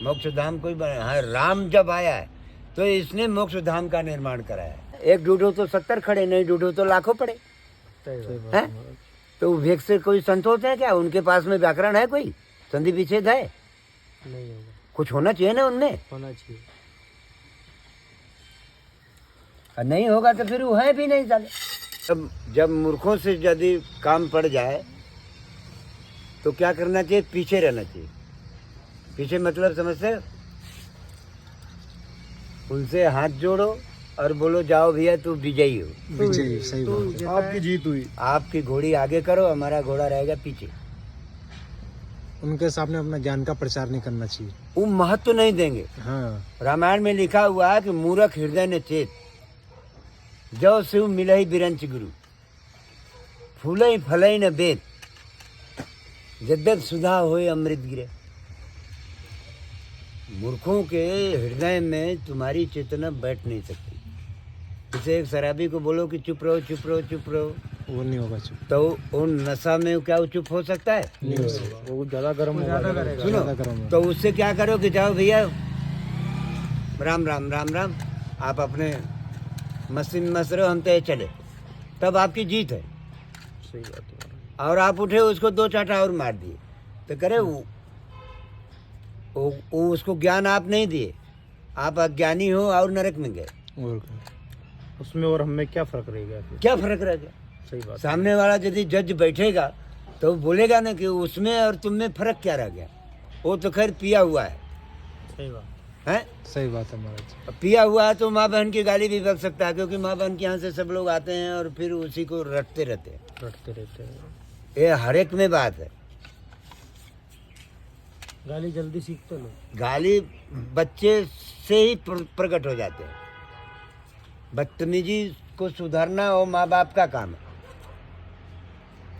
मोक्ष धाम कोई बना, हाँ राम जब आया है तो इसने मोक्ष धाम का निर्माण कराया है। एक ढूंढो तो 70 खड़े, नहीं ढूंढो तो लाखों पड़े। हैं? तो वेग से कोई संत होता है क्या? उनके पास में व्याकरण है, कोई संधि विच्छेद है? नहीं होगा, कुछ होना चाहिए ना उनमें। होना चाहिए। और नहीं होगा तो फिर वो है भी नहीं साले। जब मूर्खों से यदि काम पड़ जाए तो क्या करना चाहिए? पीछे रहना चाहिए। पीछे मतलब समझते हो? उनसे हाथ जोड़ो और बोलो जाओ भैया तू विजयी हो, विजयी, सही बात है। आपकी जीत हुई। आपकी घोड़ी आगे करो, हमारा घोड़ा रहेगा पीछे। उनके सामने अपना ज्ञान का प्रचार नहीं करना चाहिए। वो महत्व नहीं देंगे। हाँ, रामायण में लिखा हुआ है कि मूर्ख हृदय ने चेत, जो शिव मिलहि बिरंच गुरु, फूलई फलई न बेद, यद्यप सुधा होए अमृत गिरे। मूर्खों के हृदय में तुम्हारी चेतना बैठ नहीं सकती। जैसे एक शराबी को बोलो कि चुप रहो चुप रहो चुप रहो, वो नहीं होगा चुप, तो उन नशा में क्या वो चुप हो सकता है? नहीं हो सकता। वो ज्यादा गर्म करेगा। सुनो, ज्यादा गर्म है। तो उससे क्या करो कि जाओ भैया राम राम राम राम, आप अपने मस्ती में मस्त रहो, हम तो चले, तब आपकी जीत है। सही बात है। और आप उठे उसको 2 चाटा और मार दिए तो करे वो उसको ज्ञान आप नहीं दिए, आप अज्ञानी हो और नरक में गए। और क्या? उसमें और हमें क्या फर्क रहेगा फिर? क्या फर्क रह गया? सही बात। सामने वाला यदि जज बैठेगा तो वो बोलेगा ना कि उसमें और तुम में फर्क क्या रह गया? वो तो खैर पिया हुआ है, सही बात। हैं? सही बात है महाराज। पिया हुआ है तो माँ बहन की गाली भी बक सकता है, क्योंकि माँ बहन के यहाँ से सब लोग आते हैं और फिर उसी को रटते रहते हैं। रटते रहते हैं। ये हर एक में बात है। गाली जल्दी सीखते लोग। गाली बच्चे से ही प्रकट हो जाते हैं। बदतमीजी को सुधारना वो माँ बाप का काम है।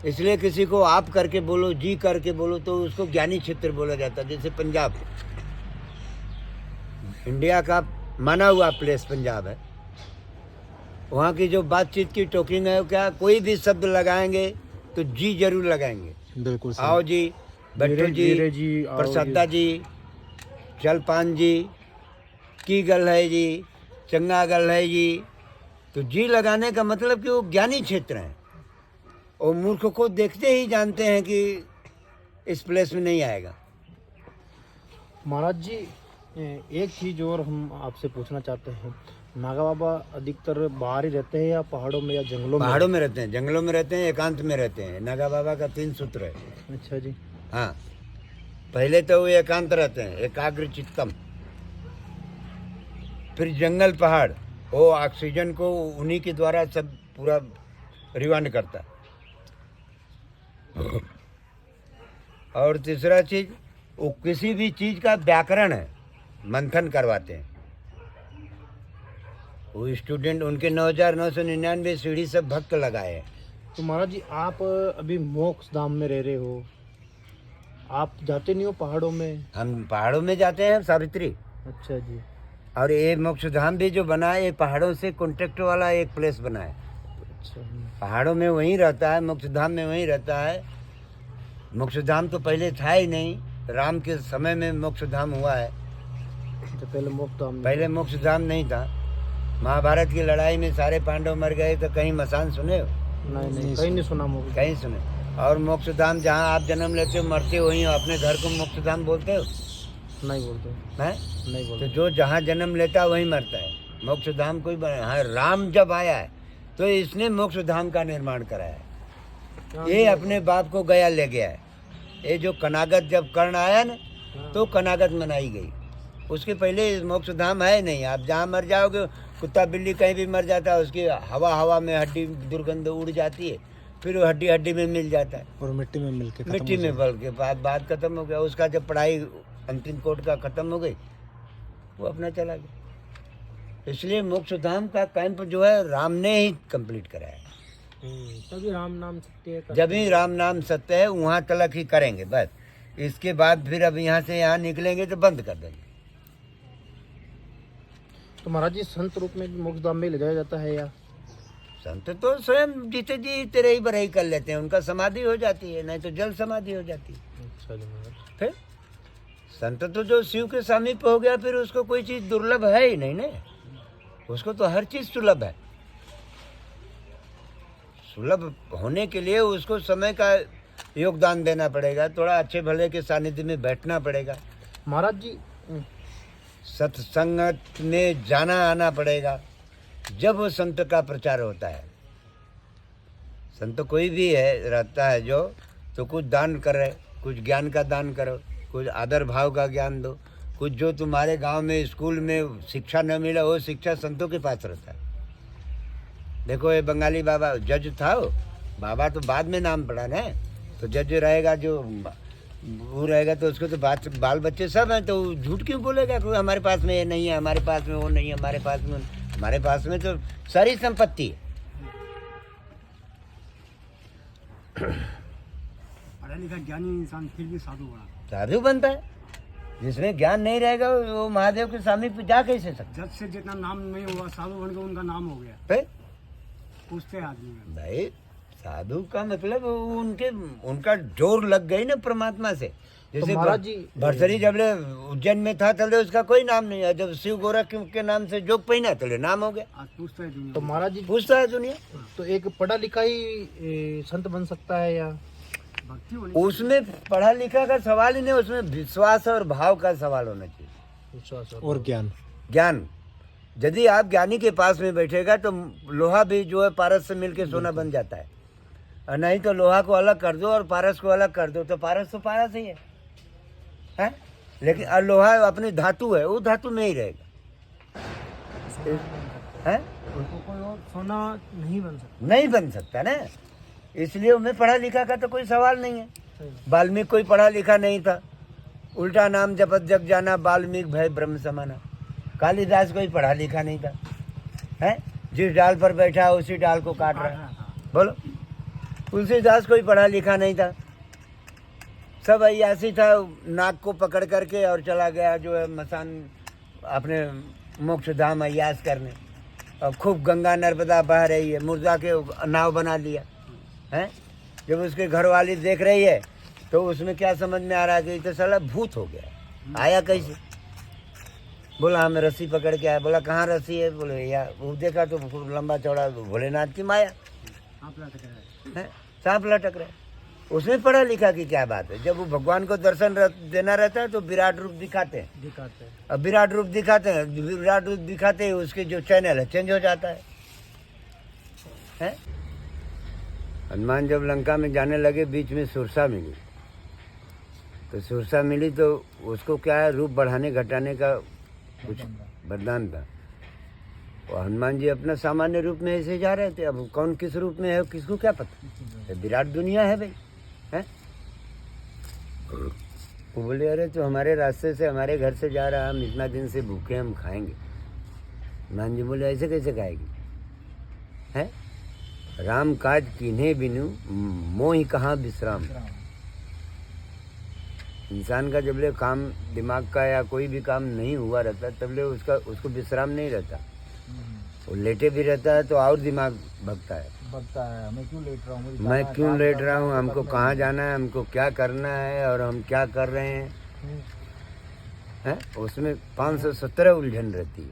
इसलिए किसी को आप करके बोलो, जी करके बोलो तो उसको ज्ञानी क्षेत्र बोला जाता है। जैसे पंजाब, इंडिया का माना हुआ प्लेस पंजाब है। वहाँ की जो बातचीत की टोकिंग है, क्या कोई भी शब्द लगाएंगे तो जी जरूर लगाएंगे। बिल्कुल सही। आओ जी, बट्टू वीरे जी, जी, आओ प्रसादा जी, जलपान जी, की गल है जी, चंगा गल है जी। तो जी लगाने का मतलब कि वो ज्ञानी क्षेत्र है। और मूर्ख को देखते ही जानते हैं कि इस प्लेस में नहीं आएगा। महाराज जी, एक चीज और हम आपसे पूछना चाहते हैं। नागा बाबा अधिकतर बाहर ही रहते हैं या पहाड़ों में या जंगलों में? पहाड़ों में रहते हैं, जंगलों में रहते हैं, एकांत में रहते हैं। नागा बाबा का 3 सूत्र है। अच्छा जी। हाँ, पहले तो वो एकांत रहते हैं, एकाग्र चित्तम। फिर जंगल पहाड़, वो ऑक्सीजन को उन्हीं के द्वारा सब पूरा रिवाइंड करता है। और तीसरा चीज, वो किसी भी चीज का व्याकरण है, मंथन करवाते हैं। वो स्टूडेंट उनके 9,999 सीढ़ी से भक्त लगाए हैं। तो महाराज जी, आप अभी मोक्ष धाम में रह रहे हो, आप जाते नहीं हो पहाड़ों में? हम पहाड़ों में जाते हैं सावित्री। अच्छा जी। और ये मोक्षधाम भी जो बना है, ये पहाड़ों से कॉन्टेक्ट वाला एक प्लेस बना है। अच्छा। पहाड़ों में वहीं रहता है, मोक्षधाम में वहीं रहता है। मोक्षधाम तो पहले था ही नहीं, राम के समय में मोक्षधाम हुआ है। तो पहले मोक्ष धाम में? पहले मोक्षधाम नहीं था। महाभारत की लड़ाई में सारे पांडव मर गए तो कहीं मसान सुने हो? नहीं, कहीं नहीं सुना मोक्ष। कहीं सुने? और मोक्षधाम जहाँ आप जन्म लेते हो, मरते हो, वहीं अपने घर को मोक्षधाम बोलते हो? नहीं बोलते। हैं? नहीं तो बोलते। जो जहाँ जन्म लेता है वहीं मरता है। मोक्षधाम कोई बना, हाँ राम जब आया है तो इसने मोक्षधाम का निर्माण कराया है। ये अपने बाप को गया ले गया है। ये जो कनागत जब कर्ण आया ना, तो कनागत मनाई गई। उसके पहले मोक्षधाम है नहीं। आप जहाँ मर जाओगे, कुत्ता बिल्ली कहीं भी मर जाता है, उसकी हवा में हड्डी दुर्गंध उड़ जाती है, फिर वो हड्डी हड्डी में मिल जाता है और मिट्टी में मिलके खत्म मिट्टी हो में जाए। बल के बात खत्म हो गया उसका। जब पढ़ाई अंतिम कोर्ट का खत्म हो गई, वो अपना चला गया। इसलिए मोक्षधाम का कैंप जो है राम ने ही कंप्लीट कराया है। तभी राम नाम सत्य है। जब ही राम नाम सत्य है, वहाँ तलक ही करेंगे बस। इसके बाद फिर अब यहाँ से यहाँ निकलेंगे तो बंद कर देंगे। तो महाराज जी, संत रूप में भी मोक्ष धाम में ले जाया जाता है या? संत तो स्वयं जीते जी तेरे ही बराई कर लेते हैं। उनका समाधि हो जाती है, नहीं तो जल समाधि हो जाती है। अच्छा जी महाराज। फिर संत तो जो शिव के समीप हो गया फिर उसको कोई चीज दुर्लभ है ही नहीं ना, उसको तो हर चीज सुलभ है। सुलभ होने के लिए उसको समय का योगदान देना पड़ेगा, थोड़ा अच्छे भले के सानिध्य में बैठना पड़ेगा, महाराज जी सत्संगत में जाना आना पड़ेगा, जब वो संत का प्रचार होता है। संत कोई भी है रहता है जो, तो कुछ दान कर रहे, कुछ ज्ञान का दान करो, कुछ आदर भाव का ज्ञान दो, कुछ जो तुम्हारे गांव में स्कूल में शिक्षा न मिला वो शिक्षा संतों के पास रहता है। देखो ये बंगाली बाबा जज था, बाबा तो बाद में नाम पड़ा ना, तो जज रहेगा जो वो रहेगा तो उसको तो बाल बच्चे सब हैं, तो झूठ क्यों बोलेगा कि हमारे पास में ये नहीं है, हमारे पास में वो नहीं है, हमारे पास में तो सारी संपत्ति है। पढ़ा लिखा ज्ञानी इंसान फिर भी साधु बनता है। जिसमें ज्ञान नहीं रहेगा वो महादेव के सामने पे जा कैसे सकता। जज से जितना नाम नहीं हुआ साधु बन के उनका नाम हो गया। है पूछते आदमी भाई, साधु का मतलब उनके उनका जोर लग गई ना परमात्मा से। जैसे महाराज जी भरसरी जब ले उज्जैन में था तले उसका कोई नाम नहीं है, जब शिव गोरख के नाम से जोग पहिना तले नाम हो गया। आज पूछता है दुनिया। तो महाराज जी पूछता है दुनिया। तो एक पढ़ा लिखा ही संत बन सकता है या भक्ति होनी उसमें पढ़ा लिखा का सवाल ही नहीं, उसमें विश्वास और भाव का सवाल होना चाहिए विश्वास और ज्ञान। ज्ञान। यदि आप ज्ञानी के पास में बैठेगा तो लोहा भी जो है पारस से मिलके सोना बन जाता है, और नहीं तो लोहा को अलग कर दो और पारस को अलग कर दो तो पारस ही है, हैं? लेकिन और लोहा अपनी धातु है, वो धातु में ही रहेगा, हैं? उसको कोई और सोना नहीं बन सकता। नहीं बन सकता ना, इसलिए उनमें पढ़ा लिखा का तो कोई सवाल नहीं है। वाल्मीकि कोई पढ़ा लिखा नहीं था, उल्टा नाम जपत जग जाना वाल्मीकि भय ब्रह्म समाना। कालिदास कोई पढ़ा लिखा नहीं था, हैं? जिस डाल पर बैठा उसी डाल को काट रहा है, बोलो। तुलसीदास कोई पढ़ा लिखा नहीं था, सब अयासी था, नाक को पकड़ करके और चला गया जो है मसान अपने मोक्ष धाम अयास करने, और खूब गंगा नर्मदा बह रही है, मुर्दा के नाव बना लिया, हैं? जब उसके घरवाली देख रही है तो उसमें क्या समझ में आ रहा है कि तो साला भूत हो गया, आया कैसे? बोला हमें रस्सी पकड़ के आया। बोला कहाँ रस्सी है? बोले यार वो देखा तो लंबा चौड़ा भोलेनाथ की माया है, सांप लटक रहा है। उसमें पढ़ा लिखा की क्या बात है? जब वो भगवान को दर्शन देना रहता है तो विराट रूप दिखाते हैं, अब विराट रूप दिखाते हैं, विराट रूप दिखाते हैं उसके जो चैनल है चेंज हो जाता है? हनुमान जब लंका में जाने लगे बीच में सुरसा मिली, तो सुरसा मिली तो उसको क्या है, रूप बढ़ाने घटाने का कुछ वरदान था। और हनुमान जी अपना सामान्य रूप में ऐसे जा रहे थे, अब कौन किस रूप में है किसको क्या पता, विराट दुनिया है भाई, हैं? वो बोले अरे तो हमारे रास्ते से हमारे घर से जा रहा, हम इतना दिन से भूखे, हम खाएंगे। हनुमान जी बोले ऐसे कैसे खाएगी, हैं? राम काज किन्हे बिनु मोहि कहाँ विश्राम। इंसान का जब ले काम दिमाग का या कोई भी काम नहीं हुआ रहता तब ले उसको विश्राम नहीं रहता, वो लेटे भी रहता है तो और दिमाग भगता है, मैं क्यों लेट रहा हूँ, हमको कहाँ जाना है, हमको क्या करना है और हम क्या कर रहे हैं, हैं? उसमें 517 उलझन रहती है,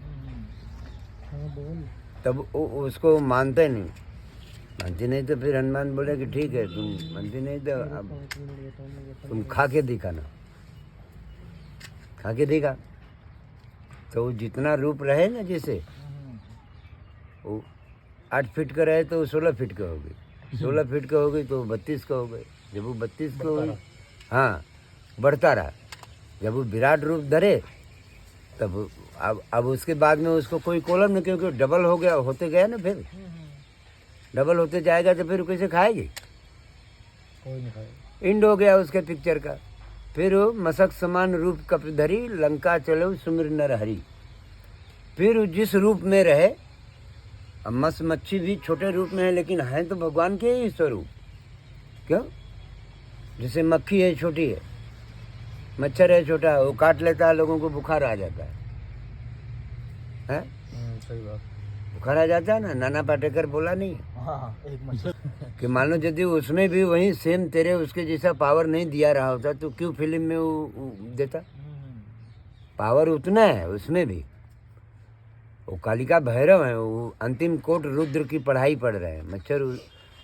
तब उसको मानते नहीं। मानती नहीं तो फिर हनुमान बोले कि ठीक है, तुम मानती नहीं तो अब तुम खा के दिखाना, खा के दिखा। तो वो जितना रूप रहे ना, जैसे वो 8 फीट का रहे तो 16 फीट का हो गई, 16 फीट का हो गई तो 32 का हो गई, जब वो 32 का हो गई, हाँ बढ़ता रहा। जब वो विराट रूप धरे तब अब उसके बाद में उसको कोई कॉलम नहीं, क्योंकि डबल हो गया, होते गया ना, फिर डबल होते जाएगा तो फिर कैसे खाएगी, कोई नहीं खाएगा। इंड हो गया उसके पिक्चर का। फिर वो मशक समान रूप कपधरी लंका चलो सुमिर नर हरि। फिर जिस रूप में रहे, अब मस मच्छी भी छोटे रूप में है लेकिन है तो भगवान के ही स्वरूप। क्यों? जैसे मक्खी है छोटी है, मच्छर है छोटा, वो काट लेता है, लोगों को बुखार आ जाता है? सही बात, बुखार आ जाता है ना। नाना पाटेकर बोला नहीं हाँ, एक मच्छर कि मान लो यदि उसमें भी वही सेम तेरे उसके जैसा पावर नहीं दिया रहा होता तो क्यों फिल्म में वो देता, पावर उतना है उसमें भी। वो कालिका भैरव है, वो अंतिम कोट रुद्र की पढ़ाई पढ़ रहे हैं। मच्छर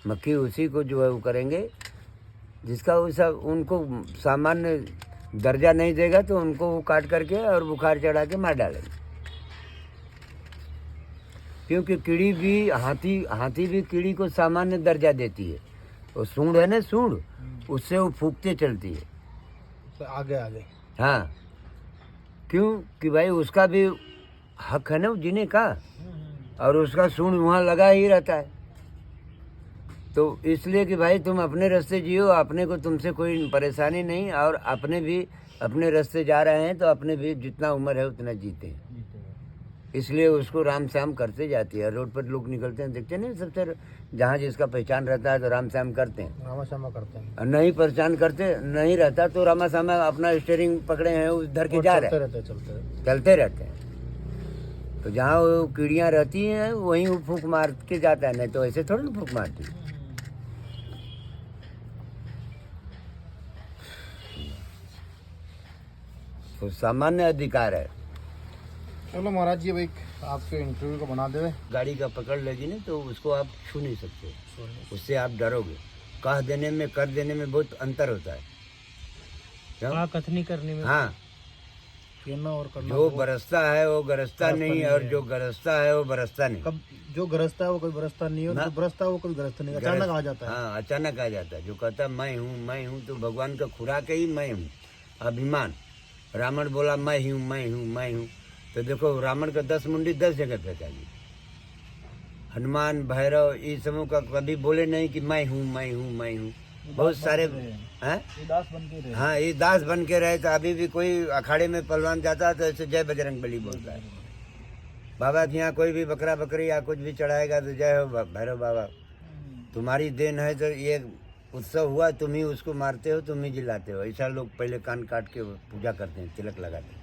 मक्खी उसी को जो है वो करेंगे, जिसका वो सब उनको सामान्य दर्जा नहीं देगा तो उनको वो काट करके और बुखार चढ़ा के मार डालेंगे। क्योंकि कीड़ी भी हाथी भी कीड़ी को सामान्य दर्जा देती है। वो सूंड है ना, सूंड, उससे वो फूकते चलती है। तो आगे आगे हाँ, क्यों कि भाई उसका भी हक है ना जीने का, और उसका सूंड वहाँ लगा ही रहता है। तो इसलिए कि भाई तुम अपने रास्ते जियो, अपने को तुमसे कोई परेशानी नहीं, और अपने भी अपने रास्ते जा रहे हैं तो अपने भी जितना उम्र है उतना जीते हैं। इसलिए उसको राम श्याम करते जाती है। रोड पर लोग निकलते हैं, देखते नहीं, सबसे जहाँ जिसका पहचान रहता है तो राम श्याम करते हैं, रामा श्यामा करते हैं, और नहीं पहचान करते नहीं रहता तो रामा श्यामा अपना स्टीयरिंग पकड़े हैं उधर के जा रहे हैं, चलते रहते हैं। तो जहाँ वो कीड़ियाँ रहती हैं वहीं वो फूंक मार के जाता है, नहीं तो ऐसे थोड़ी ना फूंक मारती है। तो सामान्य अधिकार है। चलो महाराज जी, भाई आपके इंटरव्यू को बना दे। गाड़ी का पकड़ लेगी ना तो उसको आप छू नहीं सकते, उससे आप डरोगे। कह देने में कर देने में बहुत अंतर होता है। क्यों? कथनी करने में हाँ, कहना और करना, जो बरसता है वो गरजता नहीं, और जो गरजता है वो बरसता नहीं। कब जो गरजता है वो कोई बरसता नहीं, और ना। जो बरसता है वो कोई गरजता नहीं, अचानक आ जाता है। हाँ, अचानक आ जाता है। जो कहता है मैं हूँ तो भगवान का खुराक ही मैं हूँ, अभिमान। रावण बोला मैं ही हूँ, मैं हूँ, मैं हूँ, तो देखो रावण का 10 मुंडी 10 जगह फेंकागी। हनुमान भैरव इस समूह का कभी बोले नहीं कि मैं हूँ, मैं हूँ, मैं हूँ। बहुत सारे हैं, दास बन के रहे। हाँ, ये दास बन के रहे। तो अभी भी कोई अखाड़े में पहलवान जाता है तो ऐसे जय बजरंग बली बोलता है। बाबा के यहाँ कोई भी बकरा बकरी या कुछ भी चढ़ाएगा तो जय हो भैरव बाबा, तुम्हारी देन है तो ये उत्सव हुआ, तुम ही उसको मारते हो, तुम ही जिलाते हो। ऐसा लोग पहले कान काट के पूजा करते हैं, तिलक लगाते हैं।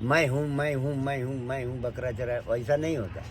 मैं हूँ, मैं हूँ, मैं हूँ, मैं हूँ, बकरा चढ़ाए, ऐसा नहीं होता।